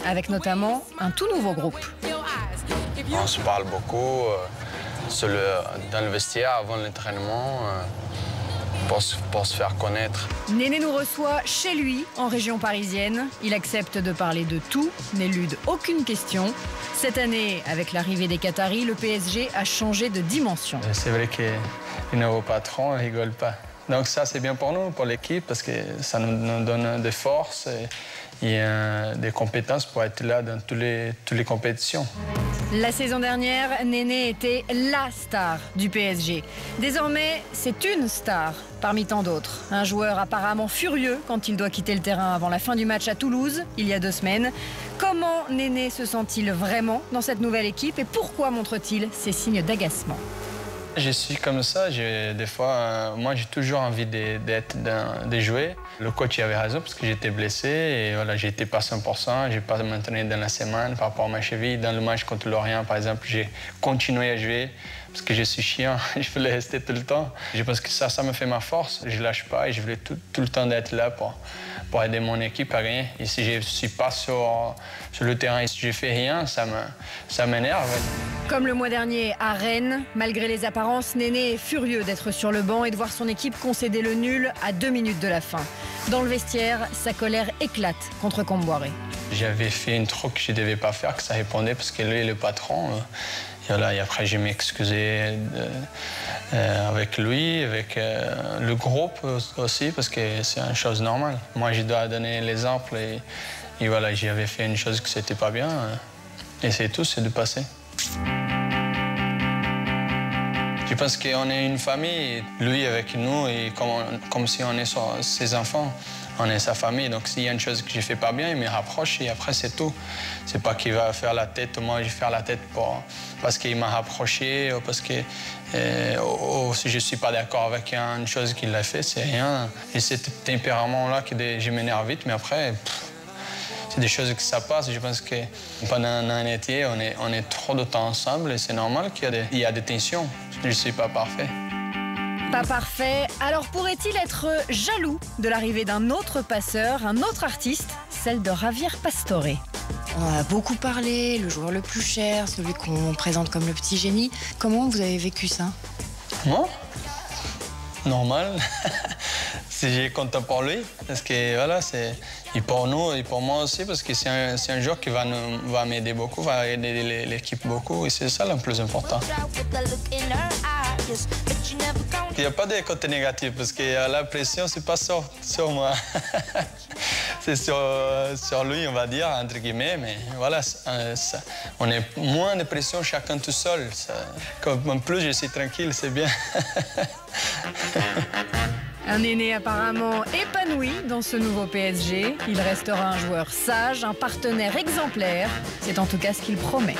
avec notamment un tout nouveau groupe. On se parle beaucoup dans le vestiaire avant l'entraînement pour se faire connaître. Néné nous reçoit chez lui, en région parisienne. Il accepte de parler de tout, n'élude aucune question. Cette année, avec l'arrivée des Qataris, le PSG a changé de dimension. C'est vrai que le nouveau patron ne rigole pas. Donc ça, c'est bien pour nous, pour l'équipe, parce que ça nous donne des forces et des compétences pour être là dans toutes les compétitions. La saison dernière, Néné était la star du PSG. Désormais, c'est une star parmi tant d'autres. Un joueur apparemment furieux quand il doit quitter le terrain avant la fin du match à Toulouse, il y a 2 semaines. Comment Néné se sent-il vraiment dans cette nouvelle équipe et pourquoi montre-t-il ces signes d'agacement ? Je suis comme ça, des fois, moi j'ai toujours envie de jouer. Le coach avait raison parce que j'étais blessé et voilà, j'étais pas 100%, j'ai pas m'entraîné dans la semaine par rapport à ma cheville. Dans le match contre Lorient, par exemple, j'ai continué à jouer parce que je suis chiant, je voulais rester tout le temps. Je pense que ça me fait ma force, je lâche pas et je voulais tout le temps d'être là pour aider mon équipe à gagner. Et si je suis pas sur le terrain et si je fais rien, ça m'énerve. Comme le mois dernier à Rennes, malgré les apparences, Néné est furieux d'être sur le banc et de voir son équipe concéder le nul à 2 minutes de la fin. Dans le vestiaire, sa colère éclate contre Comboiré. J'avais fait une truc que je ne devais pas faire, que ça répondait parce que lui est le patron. Et après, je m'excusais avec lui, avec le groupe aussi, parce que c'est une chose normale. Moi, je dois donner l'exemple et voilà, j'avais fait une chose que c'était pas bien. Et c'est tout, c'est de passer. Je pense qu'on est une famille, lui avec nous, et comme si on est ses enfants. On est sa famille, donc s'il y a une chose que je ne fais pas bien, il me rapproche et après c'est tout. C'est pas qu'il va faire la tête, moi je vais faire la tête parce qu'il m'a rapproché ou parce que si je ne suis pas d'accord avec une chose qu'il a fait, c'est rien. Et ce tempérament-là que je m'énerve vite, mais après, c'est des choses que ça passe. Je pense que pendant un été, on est trop de temps ensemble et c'est normal qu'il y a des tensions. Je ne suis pas parfait. Pas parfait, alors pourrait-il être jaloux de l'arrivée d'un autre passeur, un autre artiste, celle de Javier Pastore? On en a beaucoup parlé, le joueur le plus cher, celui qu'on présente comme le petit génie. Comment vous avez vécu ça? Moi? Normal. Si j'ai content pour lui, parce que voilà, et pour nous et pour moi aussi, parce que c'est un joueur qui va m'aider beaucoup, va aider l'équipe beaucoup, et c'est ça le plus important. Il n'y a pas de côté négatif, parce que la pression, c'est pas sur moi. C'est sur lui, on va dire, entre guillemets, mais voilà, on est moins de pression chacun tout seul. En plus, je suis tranquille, c'est bien. Un Néné apparemment épanoui dans ce nouveau PSG. Il restera un joueur sage, un partenaire exemplaire. C'est en tout cas ce qu'il promet.